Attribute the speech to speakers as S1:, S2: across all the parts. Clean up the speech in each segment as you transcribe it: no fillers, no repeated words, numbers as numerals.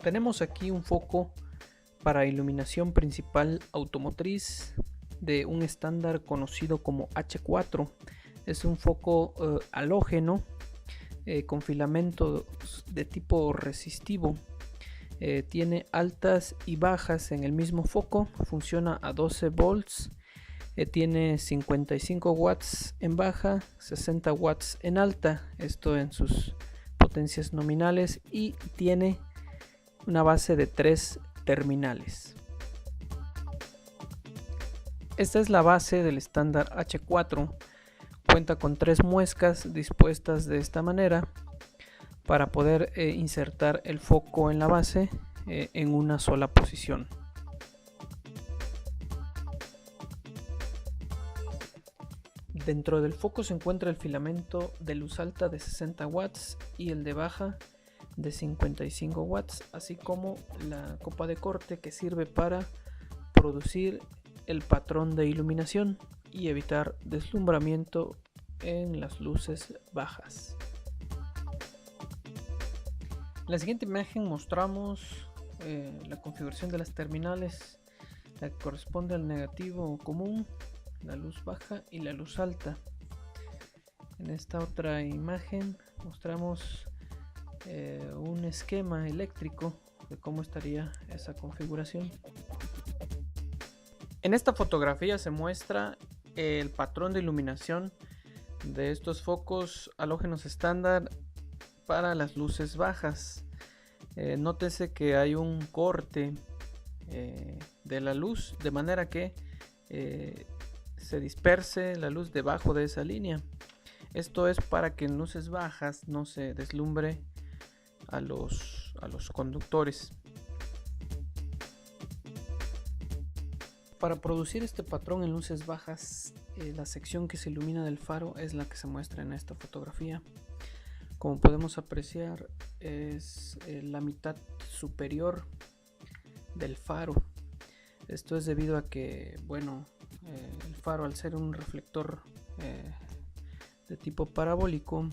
S1: Tenemos aquí un foco para iluminación principal automotriz de un estándar conocido como H4. Es un foco halógeno con filamentos de tipo resistivo. Tiene altas y bajas en el mismo foco, funciona a 12 volts, tiene 55 watts en baja, 60 watts en alta, esto en sus potencias nominales, y tiene una base de 3 terminales. Esta es la base del estándar H4. Cuenta con 3 muescas dispuestas de esta manera para poder insertar el foco en la base en una sola posición. Dentro del foco se encuentra el filamento de luz alta de 60 watts y el de baja de 55 watts, así como la copa de corte que sirve para producir el patrón de iluminación y evitar deslumbramiento en las luces bajas. En la siguiente imagen mostramos la configuración de las terminales, la que corresponde al negativo común, la luz baja y la luz alta. En esta otra imagen mostramos un esquema eléctrico de cómo estaría esa configuración. En esta fotografía se muestra el patrón de iluminación de estos focos halógenos estándar para las luces bajas. Nótese que hay un corte de la luz, de manera que se disperse la luz debajo de esa línea. Esto es para que en luces bajas no se deslumbre a los conductores. Para producir este patrón en luces bajas, la sección que se ilumina del faro es la que se muestra en esta fotografía. Como podemos apreciar, es la mitad superior del faro. Esto es debido a que, bueno, el faro, al ser un reflector de tipo parabólico,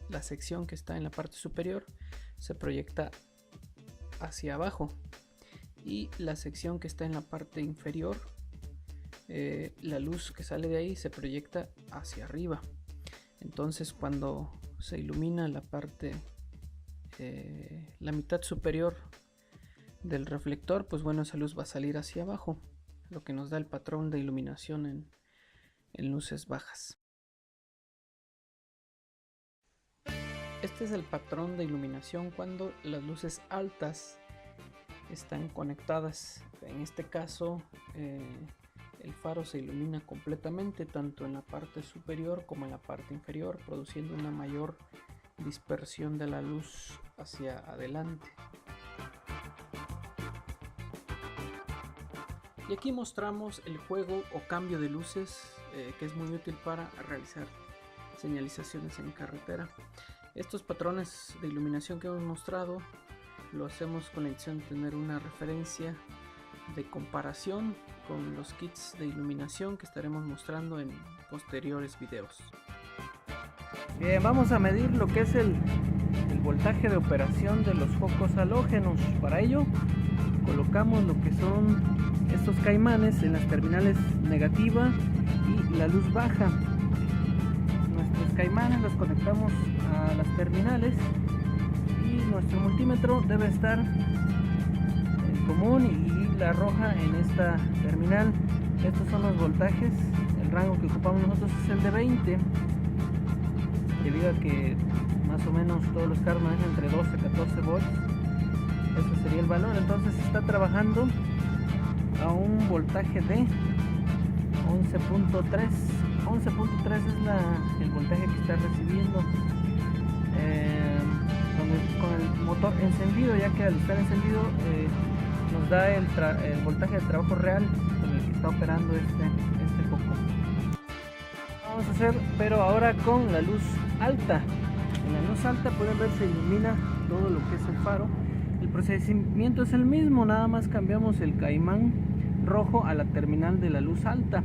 S1: la sección que está en la parte superior se proyecta hacia abajo, y la sección que está en la parte inferior, la luz que sale de ahí se proyecta hacia arriba. Entonces, cuando se ilumina la parte, la mitad superior del reflector, pues bueno, esa luz va a salir hacia abajo, lo que nos da el patrón de iluminación en luces bajas. Este es el patrón de iluminación cuando las luces altas están conectadas. En este caso, el faro se ilumina completamente, tanto en la parte superior como en la parte inferior, produciendo una mayor dispersión de la luz hacia adelante. Y aquí mostramos el juego o cambio de luces, que es muy útil para realizar señalizaciones en carretera. Estos patrones de iluminación que hemos mostrado lo hacemos con la intención de tener una referencia de comparación con los kits de iluminación que estaremos mostrando en posteriores videos. Bien, vamos a medir lo que es el voltaje de operación de los focos halógenos. Para ello colocamos lo que son estos caimanes en las terminales negativa y la luz baja. Nuestros caimanes los conectamos a las terminales y nuestro multímetro debe estar en común y la roja en esta terminal. Estos son los voltajes. El rango que ocupamos nosotros es el de 20, debido a que más o menos todos los carros manejan entre 12 y 14 volts. Ese sería el valor. Entonces está trabajando a un voltaje de 11.3. 11.3 es el voltaje que está recibiendo con el motor encendido, ya que al estar encendido nos da el voltaje de trabajo real con el que está operando este foco. Vamos a hacer, pero ahora con la luz alta. En la luz alta pueden ver se ilumina todo lo que es el faro. El procedimiento es el mismo, nada más cambiamos el caimán rojo a la terminal de la luz alta.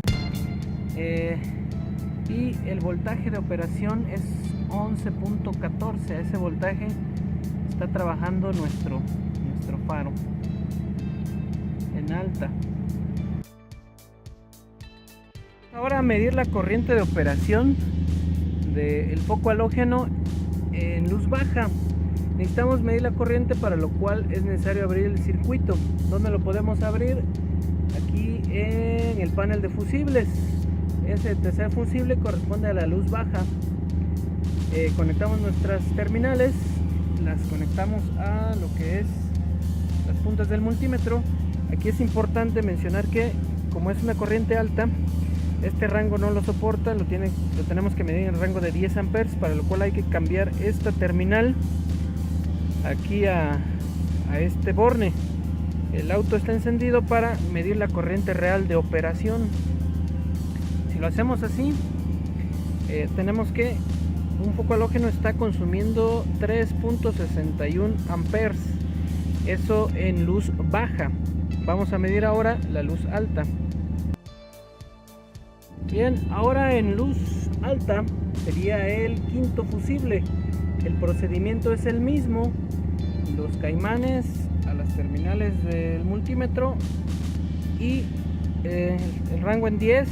S1: Y el voltaje de operación es 11.14. A ese voltaje está trabajando nuestro faro en alta. Ahora a medir la corriente de operación del foco halógeno en luz baja. Necesitamos medir la corriente, para lo cual es necesario abrir el circuito. ¿Dónde lo podemos abrir? Aquí en el panel de fusibles. Ese tercer fusible corresponde a la luz baja. Conectamos nuestras terminales, las conectamos a lo que es las puntas del multímetro. Aquí es importante mencionar que, como es una corriente alta, este rango no lo soporta, lo tenemos que medir en el rango de 10 amperes, para lo cual hay que cambiar esta terminal aquí a este borne. El auto está encendido para medir la corriente real de operación. Si lo hacemos así, tenemos que un foco halógeno está consumiendo 3.61 amperes, eso en luz baja. Vamos a medir ahora la luz alta. Bien, ahora en luz alta sería el quinto fusible. El procedimiento es el mismo. Los caimanes a las terminales del multímetro y el rango en 10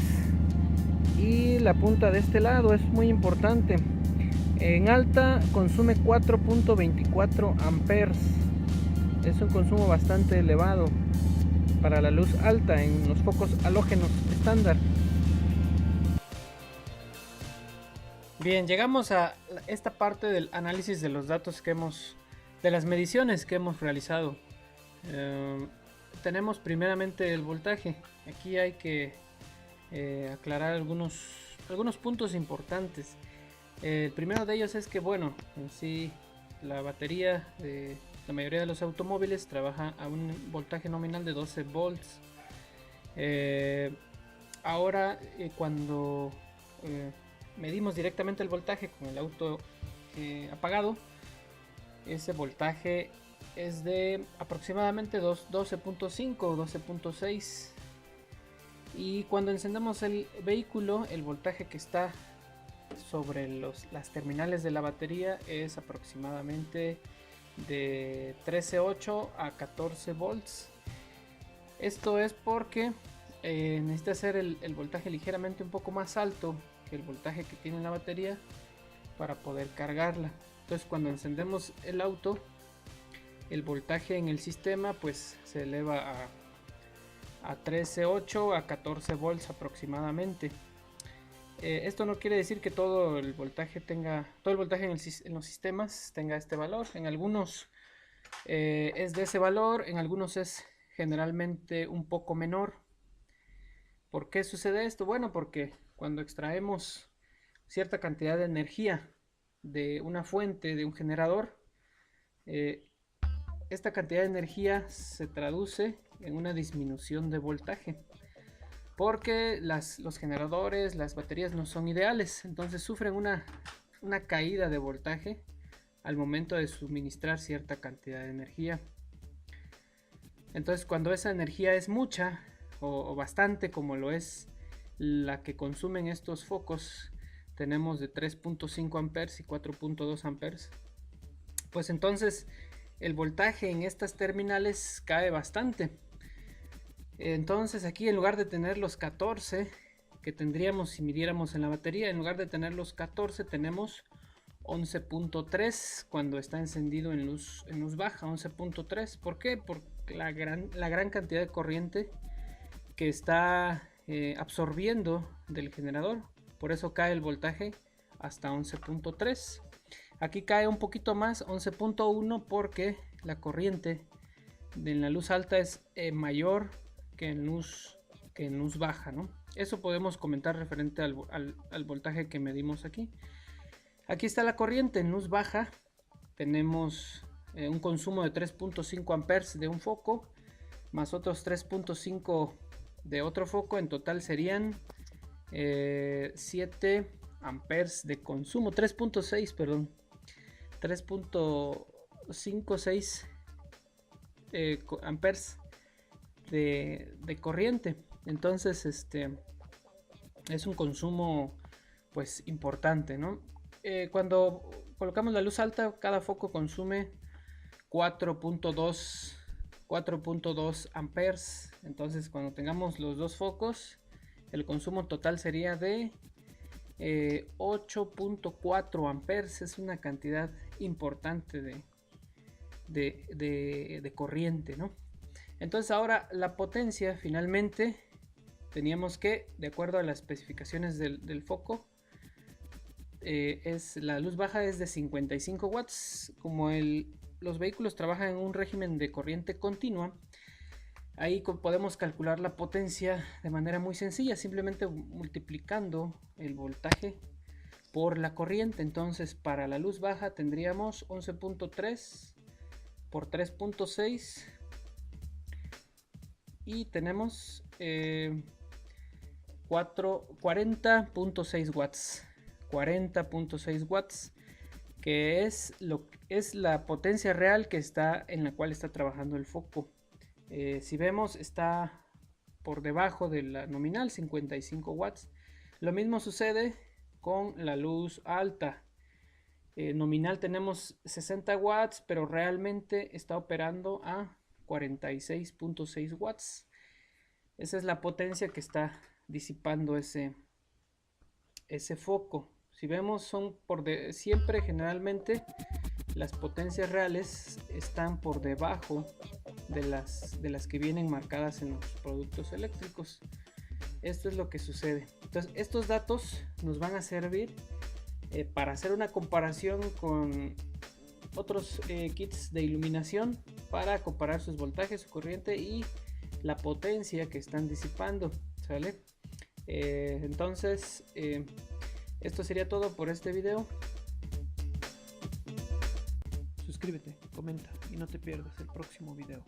S1: y la punta de este lado es muy importante. En alta consume 4.24 amperes. Es un consumo bastante elevado para la luz alta en los focos halógenos estándar. Bien, llegamos a esta parte del análisis de los datos de las mediciones que hemos realizado. Tenemos primeramente el voltaje. Aquí hay que aclarar algunos puntos importantes. El primero de ellos es que, bueno, en sí la batería de la mayoría de los automóviles trabaja a un voltaje nominal de 12 volts. Ahora cuando medimos directamente el voltaje con el auto apagado, ese voltaje es de aproximadamente 12.5 o 12.6, y cuando encendemos el vehículo, el voltaje que está sobre las terminales de la batería es aproximadamente de 13.8 a 14 volts. Esto es porque necesita ser el voltaje ligeramente un poco más alto que el voltaje que tiene la batería para poder cargarla. Entonces, cuando encendemos el auto, el voltaje en el sistema pues se eleva a 13.8 a 14 volts aproximadamente. Esto no quiere decir que todo el voltaje en los sistemas tenga este valor. En algunos es de ese valor, en algunos es generalmente un poco menor. ¿Por qué sucede esto? Bueno, porque cuando extraemos cierta cantidad de energía de una fuente, de un generador, esta cantidad de energía se traduce en una disminución de voltaje, porque los generadores, las baterías no son ideales, entonces sufren una caída de voltaje al momento de suministrar cierta cantidad de energía. Entonces, cuando esa energía es mucha o bastante, como lo es la que consumen estos focos, tenemos de 3.5 amperes y 4.2 amperes, pues entonces el voltaje en estas terminales cae bastante. Entonces aquí, en lugar de tener los 14 que tendríamos si midiéramos en la batería, en lugar de tener los 14 tenemos 11.3 cuando está encendido en luz baja. 11.3, ¿por qué? Por la gran cantidad de corriente que está absorbiendo del generador. Por eso cae el voltaje hasta 11.3. Aquí cae un poquito más, 11.1, porque la corriente en la luz alta es mayor que en luz baja, ¿no? Eso podemos comentar referente al voltaje que medimos aquí. Aquí está la corriente en luz baja. Tenemos un consumo de 3.5 amperes de un foco, más otros 3.5 de otro foco. En total serían 7 amperes de consumo, 3.6, perdón, 3.56 amperes de corriente. Entonces es un consumo pues importante, ¿no? cuando colocamos la luz alta, cada foco consume 4.2 amperes. Entonces, cuando tengamos los dos focos, el consumo total sería de 8.4 amperes. Es una cantidad importante de corriente, ¿no? Entonces, ahora la potencia, finalmente, teníamos que, de acuerdo a las especificaciones del foco, la luz baja es de 55 watts. Como los vehículos trabajan en un régimen de corriente continua, ahí podemos calcular la potencia de manera muy sencilla, simplemente multiplicando el voltaje por la corriente. Entonces, para la luz baja tendríamos 11.3 por 3.6 y tenemos 40.6 watts. 40.6 watts, que es la potencia real en la cual está trabajando el foco. Si vemos, está por debajo de la nominal, 55 watts. Lo mismo sucede con la luz alta. Nominal tenemos 60 watts, pero realmente está operando a 46.6 watts. Esa es la potencia que está disipando ese foco. Si vemos, son siempre, generalmente, las potencias reales están por debajo de las que vienen marcadas en los productos eléctricos. Esto es lo que sucede. Entonces, estos datos nos van a servir para hacer una comparación con otros kits de iluminación, para comparar sus voltajes, su corriente y la potencia que están disipando, ¿sale? Entonces, esto sería todo por este video. Suscríbete, comenta y no te pierdas el próximo video.